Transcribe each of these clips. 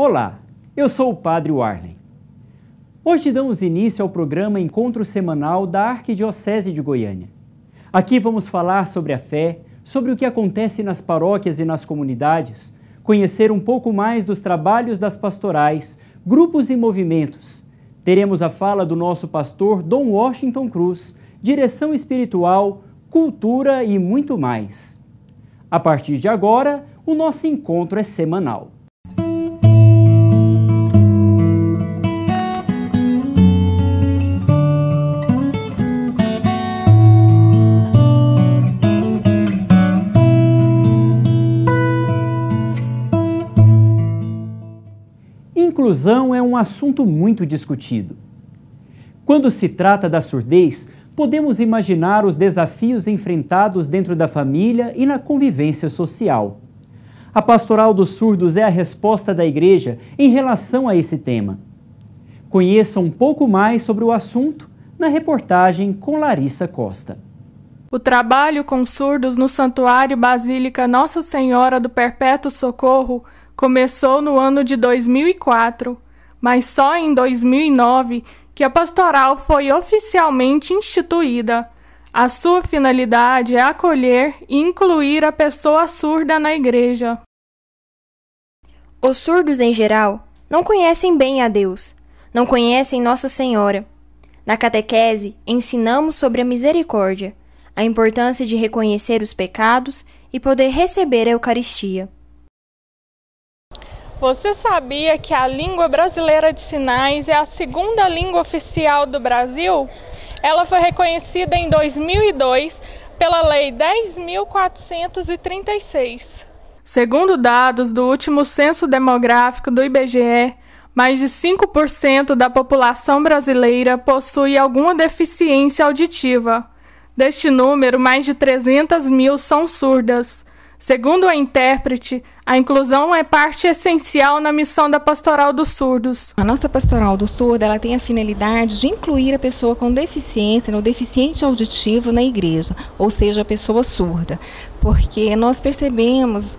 Olá, eu sou o Padre Warley. Hoje damos início ao programa Encontro Semanal da Arquidiocese de Goiânia. Aqui vamos falar sobre a fé, sobre o que acontece nas paróquias e nas comunidades, conhecer um pouco mais dos trabalhos das pastorais, grupos e movimentos. Teremos a fala do nosso pastor Dom Washington Cruz, direção espiritual, cultura e muito mais. A partir de agora, o nosso encontro é semanal. Inclusão é um assunto muito discutido. Quando se trata da surdez, podemos imaginar os desafios enfrentados dentro da família e na convivência social. A Pastoral dos Surdos é a resposta da Igreja em relação a esse tema. Conheça um pouco mais sobre o assunto na reportagem com Larissa Costa. O trabalho com surdos no Santuário Basílica Nossa Senhora do Perpétuo Socorro começou no ano de 2004, mas só em 2009 que a pastoral foi oficialmente instituída. A sua finalidade é acolher e incluir a pessoa surda na igreja. Os surdos, em geral, não conhecem bem a Deus, não conhecem Nossa Senhora. Na catequese, ensinamos sobre a misericórdia, a importância de reconhecer os pecados e poder receber a Eucaristia. Você sabia que a língua brasileira de sinais é a segunda língua oficial do Brasil? Ela foi reconhecida em 2002 pela Lei 10.436. Segundo dados do último censo demográfico do IBGE, mais de 5% da população brasileira possui alguma deficiência auditiva. Deste número, mais de 300 mil são surdas. Segundo a intérprete, a inclusão é parte essencial na missão da Pastoral dos Surdos. A nossa Pastoral do Surdo, ela tem a finalidade de incluir a pessoa com deficiência, o deficiente auditivo na igreja, ou seja, a pessoa surda, porque nós percebemos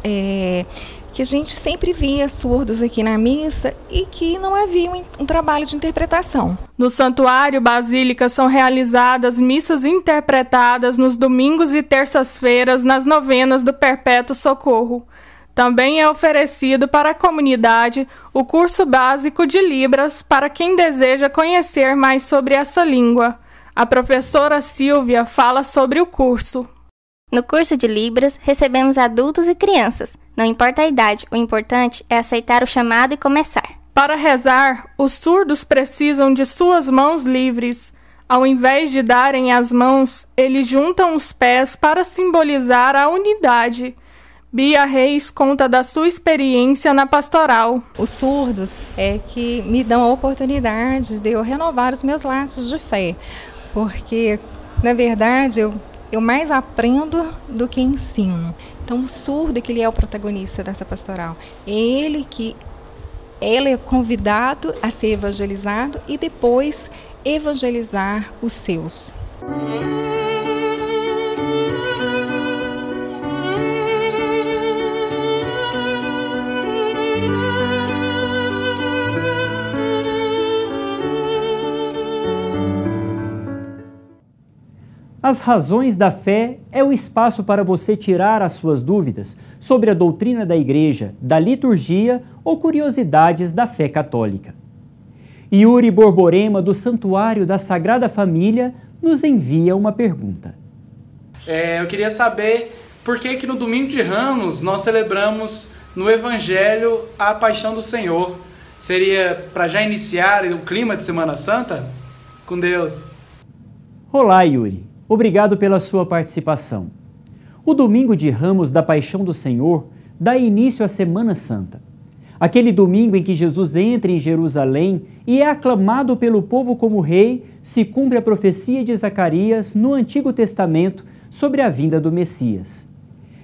que a gente sempre via surdos aqui na missa e que não havia um trabalho de interpretação. No Santuário Basílica são realizadas missas interpretadas nos domingos e terças-feiras nas novenas do Perpétuo Socorro. Também é oferecido para a comunidade o curso básico de Libras para quem deseja conhecer mais sobre essa língua. A professora Silvia fala sobre o curso. No curso de Libras, recebemos adultos e crianças. Não importa a idade, o importante é aceitar o chamado e começar. Para rezar, os surdos precisam de suas mãos livres. Ao invés de darem as mãos, eles juntam os pés para simbolizar a unidade. Bia Reis conta da sua experiência na pastoral. Os surdos é que me dão a oportunidade de eu renovar os meus laços de fé, porque, na verdade, eu mais aprendo do que ensino. Então, o surdo é que ele é o protagonista dessa pastoral. Ele é convidado a ser evangelizado e depois evangelizar os seus. As Razões da Fé é o espaço para você tirar as suas dúvidas sobre a doutrina da Igreja, da liturgia ou curiosidades da fé católica. Yuri Borborema, do Santuário da Sagrada Família, nos envia uma pergunta. Eu queria saber por que no Domingo de Ramos nós celebramos no Evangelho a Paixão do Senhor. Seria para já iniciar o clima de Semana Santa? Com Deus. Olá, Yuri. Obrigado pela sua participação. O Domingo de Ramos da Paixão do Senhor dá início à Semana Santa. Aquele domingo em que Jesus entra em Jerusalém e é aclamado pelo povo como rei, se cumpre a profecia de Zacarias no Antigo Testamento sobre a vinda do Messias.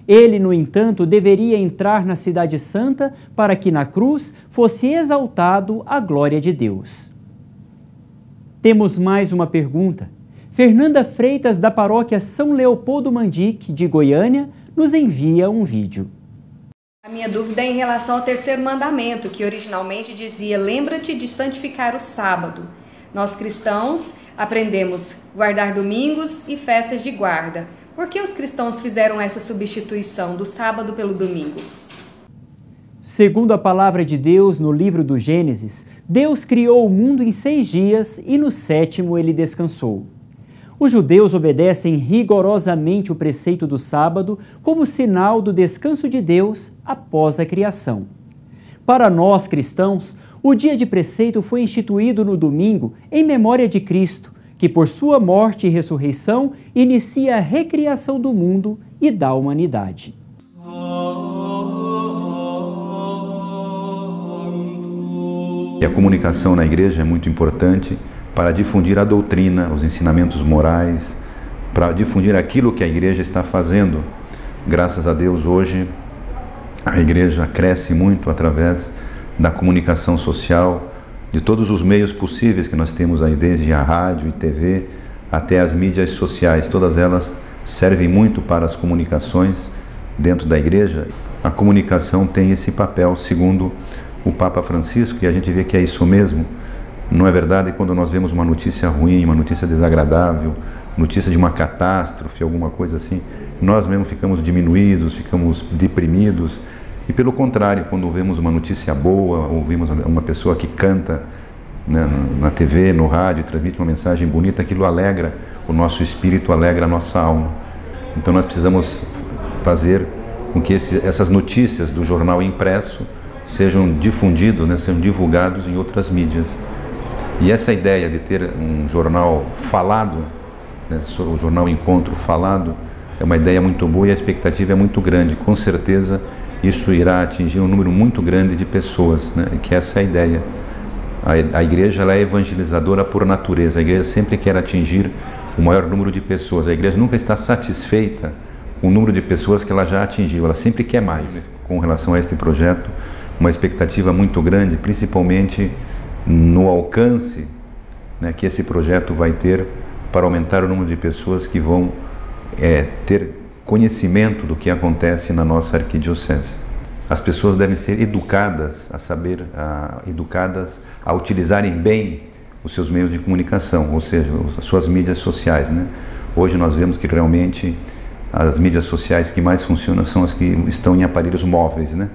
Ele, no entanto, deveria entrar na Cidade Santa para que na cruz fosse exaltado a glória de Deus. Temos mais uma pergunta. Fernanda Freitas, da paróquia São Leopoldo Mandique, de Goiânia, nos envia um vídeo. A minha dúvida é em relação ao terceiro mandamento, que originalmente dizia: lembra-te de santificar o sábado. Nós cristãos aprendemos guardar domingos e festas de guarda. Por que os cristãos fizeram essa substituição do sábado pelo domingo? Segundo a palavra de Deus no livro do Gênesis, Deus criou o mundo em 6 dias e no 7º ele descansou. Os judeus obedecem rigorosamente o preceito do sábado como sinal do descanso de Deus após a criação. Para nós cristãos, o dia de preceito foi instituído no domingo em memória de Cristo, que por sua morte e ressurreição inicia a recriação do mundo e da humanidade. E a comunicação na igreja é muito importante para difundir a doutrina, os ensinamentos morais, para difundir aquilo que a igreja está fazendo. Graças a Deus, hoje, a igreja cresce muito através da comunicação social, de todos os meios possíveis que nós temos aí, desde a rádio e TV até as mídias sociais. Todas elas servem muito para as comunicações dentro da igreja. A comunicação tem esse papel, segundo o Papa Francisco, e a gente vê que é isso mesmo. Não é verdade quando nós vemos uma notícia ruim, uma notícia desagradável, notícia de uma catástrofe, alguma coisa assim, nós mesmos ficamos diminuídos, ficamos deprimidos. E pelo contrário, quando vemos uma notícia boa, ouvimos uma pessoa que canta, né, na TV, no rádio, transmite uma mensagem bonita, aquilo alegra o nosso espírito, alegra a nossa alma. Então nós precisamos fazer com que essas notícias do jornal impresso sejam difundidos, né, sejam divulgados em outras mídias. E essa ideia de ter um jornal falado, né, o jornal Encontro falado, é uma ideia muito boa e a expectativa é muito grande. Com certeza isso irá atingir um número muito grande de pessoas, né, que essa é a ideia. A igreja ela é evangelizadora por natureza, a igreja sempre quer atingir o maior número de pessoas. A igreja nunca está satisfeita com o número de pessoas que ela já atingiu, ela sempre quer mais. Com relação a este projeto, uma expectativa muito grande, principalmente no alcance, né, que esse projeto vai ter para aumentar o número de pessoas que vão ter conhecimento do que acontece na nossa arquidiocese. As pessoas devem ser educadas educadas a utilizarem bem os seus meios de comunicação, ou seja, as suas mídias sociais, né? Hoje nós vemos que realmente as mídias sociais que mais funcionam são as que estão em aparelhos móveis, né?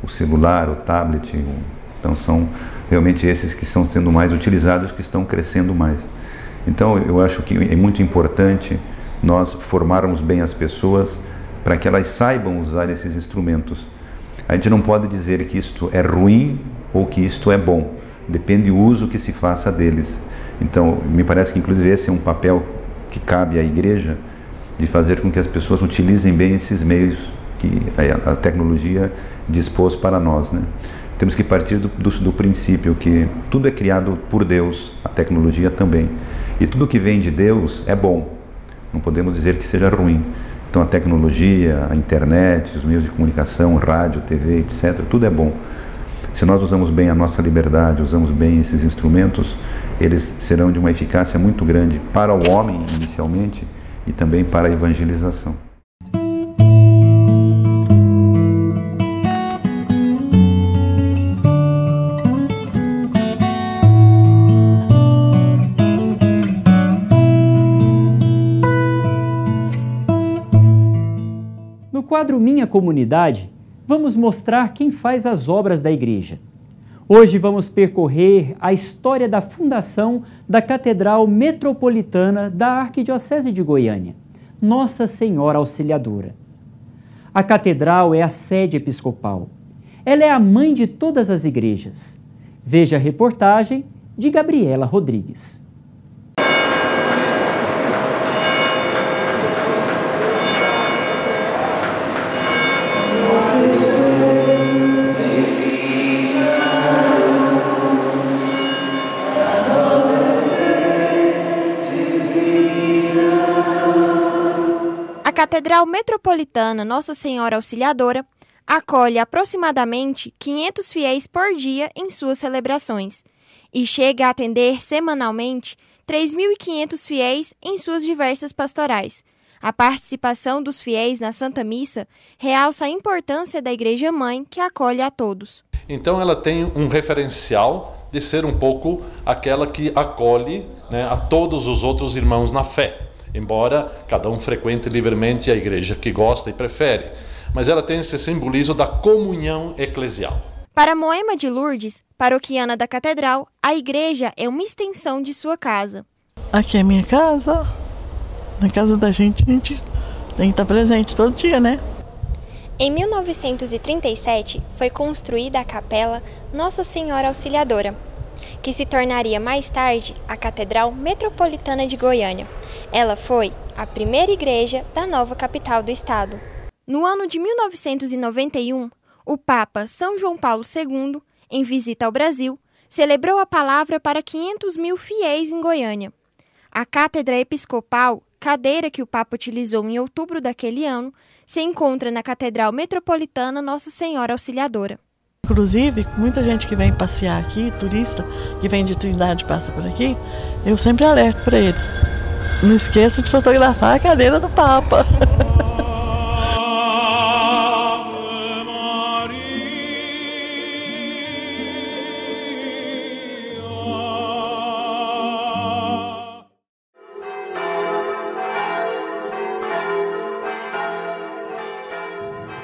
O celular, o tablet, então são realmente esses que estão sendo mais utilizados, que estão crescendo mais. Então eu acho que é muito importante nós formarmos bem as pessoas para que elas saibam usar esses instrumentos. A gente não pode dizer que isto é ruim ou que isto é bom, depende do uso que se faça deles. Então me parece que inclusive esse é um papel que cabe à igreja, de fazer com que as pessoas utilizem bem esses meios que a tecnologia dispôs para nós, né? Temos que partir do princípio que tudo é criado por Deus, a tecnologia também. E tudo que vem de Deus é bom, não podemos dizer que seja ruim. Então a tecnologia, a internet, os meios de comunicação, rádio, TV, etc., tudo é bom. Se nós usamos bem a nossa liberdade, usamos bem esses instrumentos, eles serão de uma eficácia muito grande para o homem, inicialmente, e também para a evangelização. No quadro Minha Comunidade, vamos mostrar quem faz as obras da igreja. Hoje vamos percorrer a história da fundação da Catedral Metropolitana da Arquidiocese de Goiânia, Nossa Senhora Auxiliadora. A catedral é a sede episcopal. Ela é a mãe de todas as igrejas. Veja a reportagem de Gabriela Rodrigues. A Catedral Metropolitana Nossa Senhora Auxiliadora acolhe aproximadamente 500 fiéis por dia em suas celebrações e chega a atender semanalmente 3.500 fiéis em suas diversas pastorais, A participação dos fiéis na Santa Missa realça a importância da Igreja Mãe que acolhe a todos. Então ela tem um referencial de ser um pouco aquela que acolhe, né, a todos os outros irmãos na fé, embora cada um frequente livremente a igreja que gosta e prefere. Mas ela tem esse simbolismo da comunhão eclesial. Para Moema de Lourdes, paroquiana da Catedral, a igreja é uma extensão de sua casa. Aqui é minha casa. Na casa da gente tem que estar presente todo dia, né? Em 1937, foi construída a capela Nossa Senhora Auxiliadora, que se tornaria mais tarde a Catedral Metropolitana de Goiânia. Ela foi a primeira igreja da nova capital do estado. No ano de 1991, o Papa São João Paulo II, em visita ao Brasil, celebrou a palavra para 500 mil fiéis em Goiânia. A Cátedra Episcopal, cadeira que o Papa utilizou em outubro daquele ano, se encontra na Catedral Metropolitana Nossa Senhora Auxiliadora. Inclusive, muita gente que vem passear aqui, turista que vem de Trindade passa por aqui, eu sempre alerto para eles. Não esqueçam de fotografar a cadeira do Papa.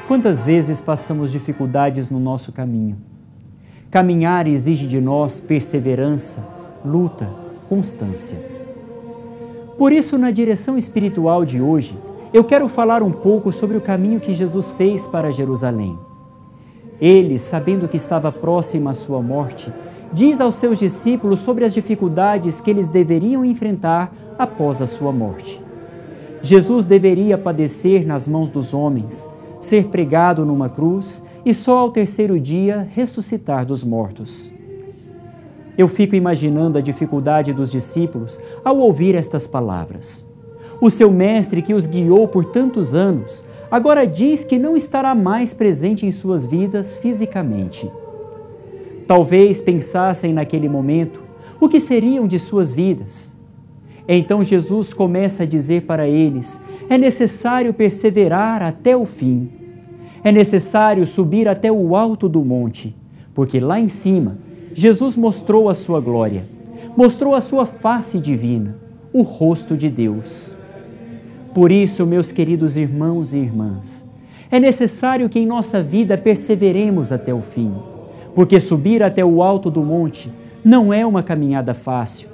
Quantas vezes passamos dificuldades no nosso caminho? Caminhar exige de nós perseverança, luta, constância. Por isso, na direção espiritual de hoje, eu quero falar um pouco sobre o caminho que Jesus fez para Jerusalém. Ele, sabendo que estava próxima a sua morte, diz aos seus discípulos sobre as dificuldades que eles deveriam enfrentar após a sua morte. Jesus deveria padecer nas mãos dos homens, ser pregado numa cruz e só ao terceiro dia ressuscitar dos mortos. Eu fico imaginando a dificuldade dos discípulos ao ouvir estas palavras. O seu mestre, que os guiou por tantos anos, agora diz que não estará mais presente em suas vidas fisicamente. Talvez pensassem naquele momento o que seriam de suas vidas. Então Jesus começa a dizer para eles: é necessário perseverar até o fim. É necessário subir até o alto do monte, porque lá em cima Jesus mostrou a sua glória, mostrou a sua face divina, o rosto de Deus. Por isso, meus queridos irmãos e irmãs, é necessário que em nossa vida perseveremos até o fim, porque subir até o alto do monte não é uma caminhada fácil,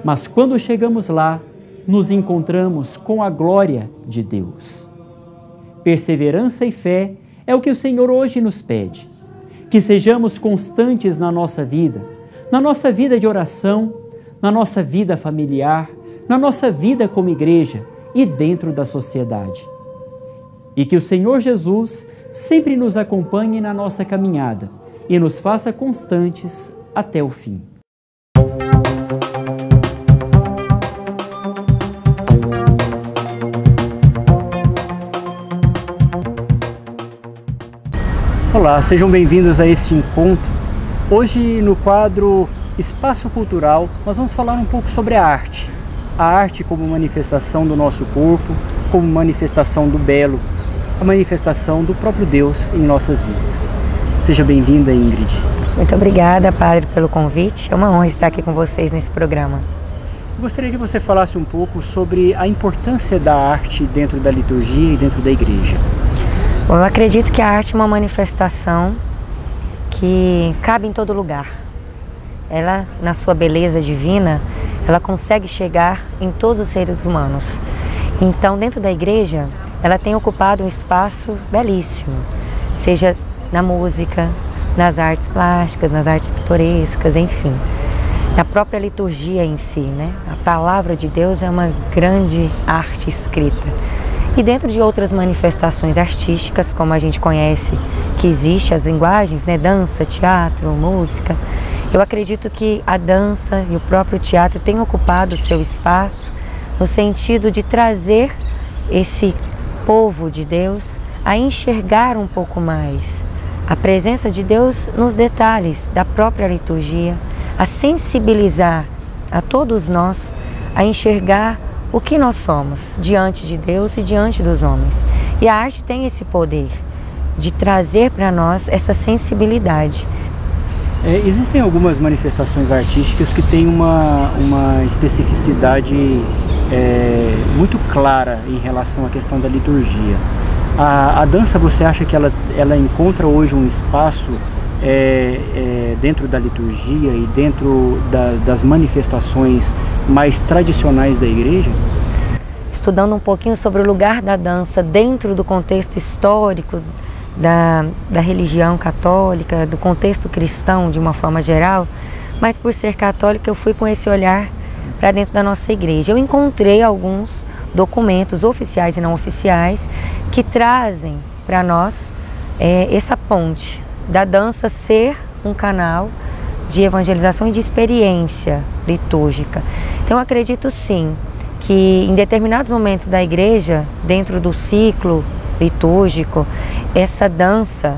mas quando chegamos lá, nos encontramos com a glória de Deus. Perseverança e fé é o que o Senhor hoje nos pede. Que sejamos constantes na nossa vida de oração, na nossa vida familiar, na nossa vida como igreja e dentro da sociedade. E que o Senhor Jesus sempre nos acompanhe na nossa caminhada e nos faça constantes até o fim. Olá, sejam bem-vindos a este encontro. Hoje, no quadro Espaço Cultural, nós vamos falar um pouco sobre a arte. A arte como manifestação do nosso corpo, como manifestação do belo, a manifestação do próprio Deus em nossas vidas. Seja bem-vinda, Ingrid. Muito obrigada, Padre, pelo convite. É uma honra estar aqui com vocês nesse programa. Gostaria que você falasse um pouco sobre a importância da arte dentro da liturgia e dentro da igreja. Bom, eu acredito que a arte é uma manifestação que cabe em todo lugar. Ela, na sua beleza divina, ela consegue chegar em todos os seres humanos. Então, dentro da igreja, ela tem ocupado um espaço belíssimo, seja na música, nas artes plásticas, nas artes pitorescas, enfim. Na própria liturgia em si, né? A palavra de Deus é uma grande arte escrita. E dentro de outras manifestações artísticas, como a gente conhece, que existe as linguagens, né? Dança, teatro, música, eu acredito que a dança e o próprio teatro têm ocupado o seu espaço no sentido de trazer esse povo de Deus a enxergar um pouco mais a presença de Deus nos detalhes da própria liturgia, a sensibilizar a todos nós a enxergar o que nós somos diante de Deus e diante dos homens. E a arte tem esse poder de trazer para nós essa sensibilidade. Existem algumas manifestações artísticas que têm uma especificidade muito clara em relação à questão da liturgia. A dança, você acha que ela encontra hoje um espaço dentro da liturgia e dentro das manifestações mais tradicionais da igreja? Estudando um pouquinho sobre o lugar da dança dentro do contexto histórico da religião católica, do contexto cristão de uma forma geral, mas por ser católica eu fui com esse olhar para dentro da nossa igreja. Eu encontrei alguns documentos oficiais e não oficiais que trazem para nós essa ponte da dança ser um canal de evangelização e de experiência litúrgica. Então eu acredito sim que em determinados momentos da igreja, dentro do ciclo litúrgico, essa dança,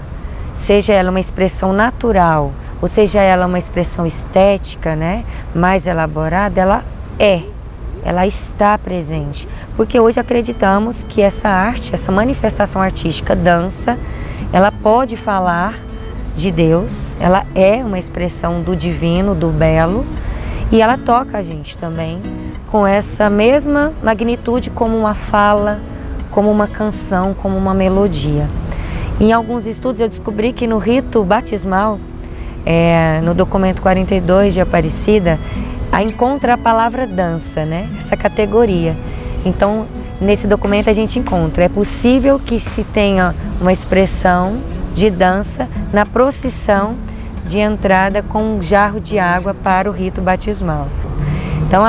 seja ela uma expressão natural, ou seja ela uma expressão estética, né, mais elaborada, ela está presente. Porque hoje acreditamos que essa arte, essa manifestação artística, dança, ela pode falar de Deus, ela é uma expressão do divino, do belo, e ela toca a gente também com essa mesma magnitude como uma fala, como uma canção, como uma melodia. Em alguns estudos eu descobri que no rito batismal, no documento 42 de Aparecida, encontra a palavra dança, né? Essa categoria. Então, nesse documento a gente encontra, é possível que se tenha uma expressão de dança na procissão de entrada com um jarro de água para o rito batismal. Então,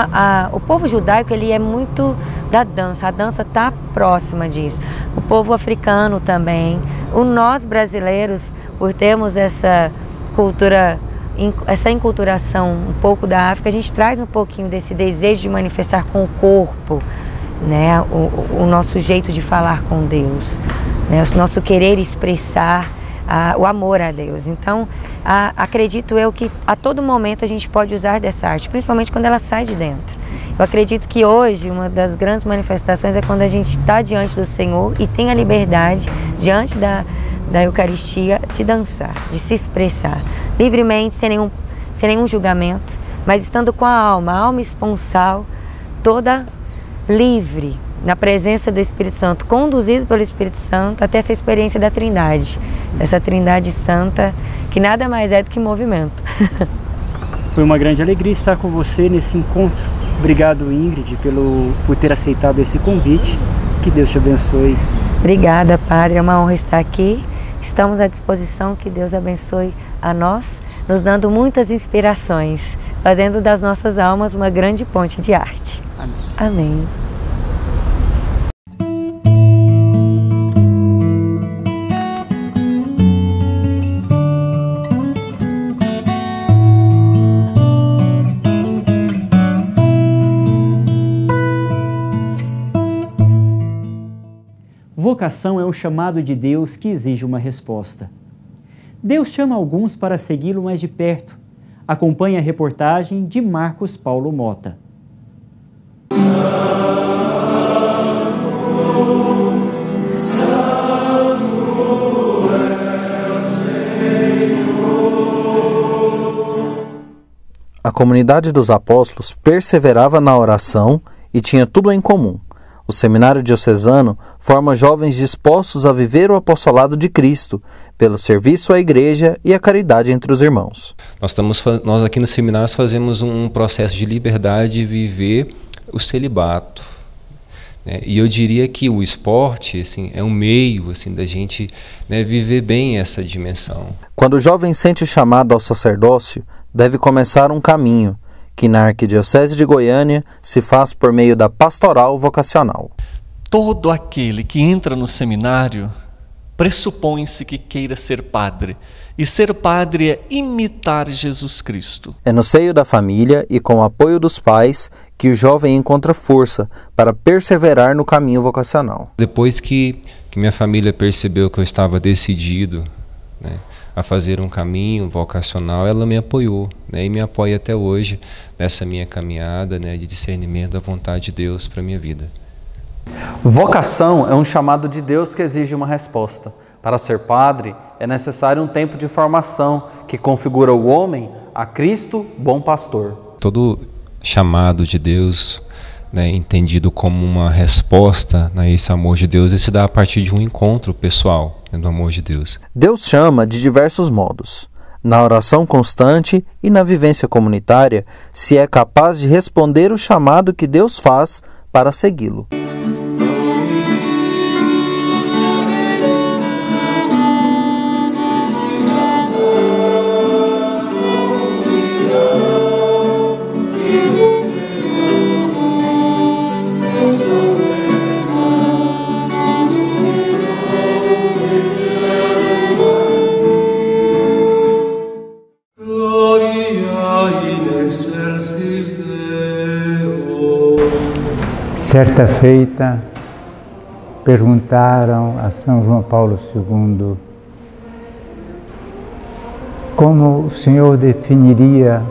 o povo judaico ele é muito da dança, a dança está próxima disso. O povo africano também, nós brasileiros, por termos essa cultura, essa enculturação um pouco da África, a gente traz um pouquinho desse desejo de manifestar com o corpo, né, o nosso jeito de falar com Deus, né, o nosso querer expressar o amor a Deus. Então, acredito eu que a todo momento a gente pode usar dessa arte, principalmente quando ela sai de dentro. Eu acredito que hoje uma das grandes manifestações é quando a gente está diante do Senhor e tem a liberdade, diante da Eucaristia, de dançar, de se expressar livremente, sem nenhum julgamento, mas estando com a alma esponsal, toda livre, na presença do Espírito Santo, conduzido pelo Espírito Santo até essa experiência da Trindade, essa Trindade Santa, que nada mais é do que movimento. Foi uma grande alegria estar com você nesse encontro. Obrigado, Ingrid, por ter aceitado esse convite. Que Deus te abençoe. Obrigada, Padre. É uma honra estar aqui. Estamos à disposição. Que Deus abençoe a nós, nos dando muitas inspirações, fazendo das nossas almas uma grande ponte de arte. Amém. Amém. Vocação é um chamado de Deus que exige uma resposta. Deus chama alguns para segui-lo mais de perto. Acompanhe a reportagem de Marcos Paulo Mota. A comunidade dos apóstolos perseverava na oração e tinha tudo em comum. O seminário diocesano forma jovens dispostos a viver o apostolado de Cristo, pelo serviço à igreja e a caridade entre os irmãos. Nós aqui no seminário fazemos um processo de liberdade de viver o celibato. E eu diria que o esporte assim, é um meio assim, da gente viver bem essa dimensão. Quando o jovem sente o chamado ao sacerdócio, deve começar um caminho, que na Arquidiocese de Goiânia se faz por meio da pastoral vocacional. Todo aquele que entra no seminário pressupõe-se que queira ser padre. E ser padre é imitar Jesus Cristo. É no seio da família e com o apoio dos pais que o jovem encontra força para perseverar no caminho vocacional. Depois que minha família percebeu que eu estava decidido, a a fazer um caminho vocacional, ela me apoiou, né, e me apoia até hoje nessa minha caminhada, né, de discernimento da vontade de Deus para a minha vida. Vocação é um chamado de Deus que exige uma resposta. Para ser padre, é necessário um tempo de formação que configura o homem a Cristo, bom pastor. Todo chamado de Deus, né, entendido como uma resposta, né, a esse amor de Deus, ele se dá a partir de um encontro pessoal, né, do amor de Deus. Deus chama de diversos modos. Na oração constante e na vivência comunitária, se é capaz de responder o chamado que Deus faz para segui-lo. Certa feita, perguntaram a São João Paulo II como o Senhor definiria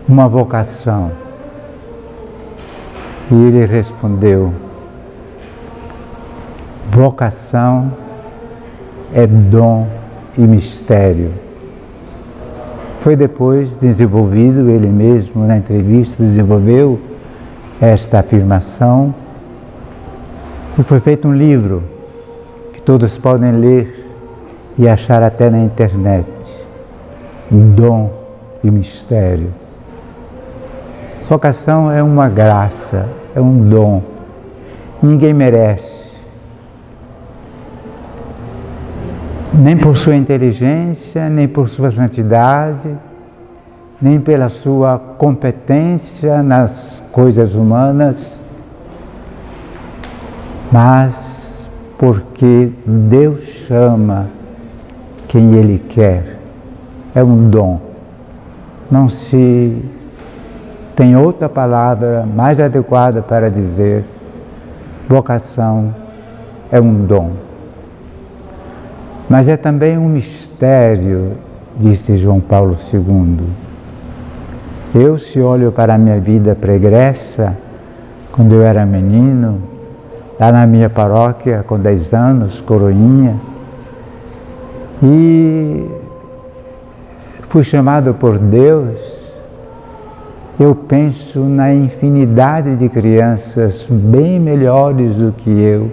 uma vocação. E ele respondeu: vocação é dom e mistério. Foi depois desenvolvido, ele mesmo na entrevista desenvolveu esta afirmação, e foi feito um livro que todos podem ler e achar até na internet, Dom e Mistério. Vocação é uma graça, é um dom, ninguém merece, nem por sua inteligência, nem por sua santidade, nem pela sua competência nas coisas humanas, mas porque Deus chama quem Ele quer. É um dom. Não se tem outra palavra mais adequada para dizer vocação é um dom. Mas é também um mistério, disse João Paulo II. Eu, se olho para a minha vida pregressa, quando eu era menino, lá na minha paróquia, com 10 anos, coroinha, e fui chamado por Deus, eu penso na infinidade de crianças bem melhores do que eu,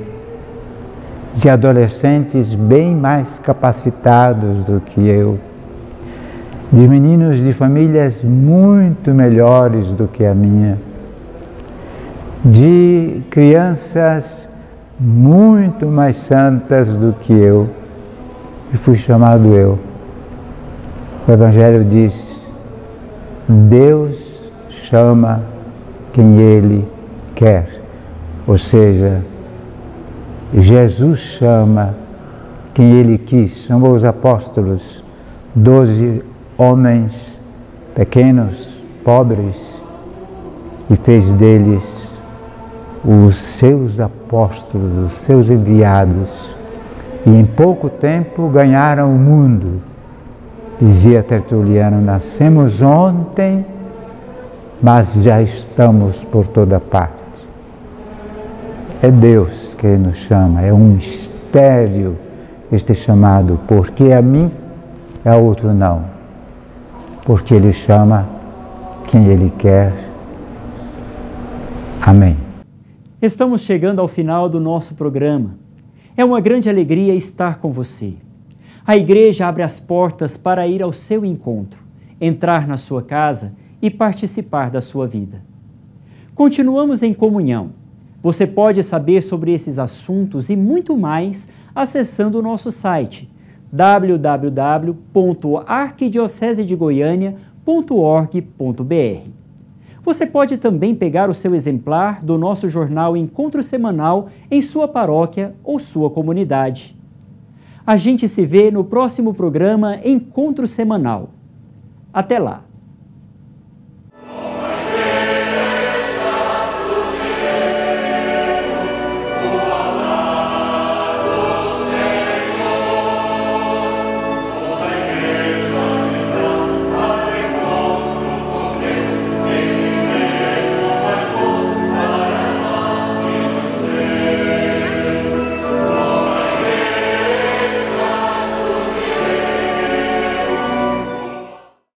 de adolescentes bem mais capacitados do que eu, de meninos de famílias muito melhores do que a minha, de crianças muito mais santas do que eu, e fui chamado eu. O Evangelho diz: Deus chama quem Ele quer, ou seja, Jesus chama quem Ele quis. Chamou os apóstolos, 12 homens pequenos, pobres, e fez deles os seus apóstolos, os seus enviados. E em pouco tempo ganharam o mundo. Dizia Tertuliano: nascemos ontem, mas já estamos por toda parte. É Deus que nos chama, é um mistério este chamado, porque a mim, a outro não. Porque Ele chama quem Ele quer. Amém. Estamos chegando ao final do nosso programa. É uma grande alegria estar com você. A igreja abre as portas para ir ao seu encontro, entrar na sua casa e participar da sua vida. Continuamos em comunhão. Você pode saber sobre esses assuntos e muito mais acessando o nosso site www.arquidiocesedegoiania.org.br. Você pode também pegar o seu exemplar do nosso jornal Encontro Semanal em sua paróquia ou sua comunidade. A gente se vê no próximo programa Encontro Semanal. Até lá!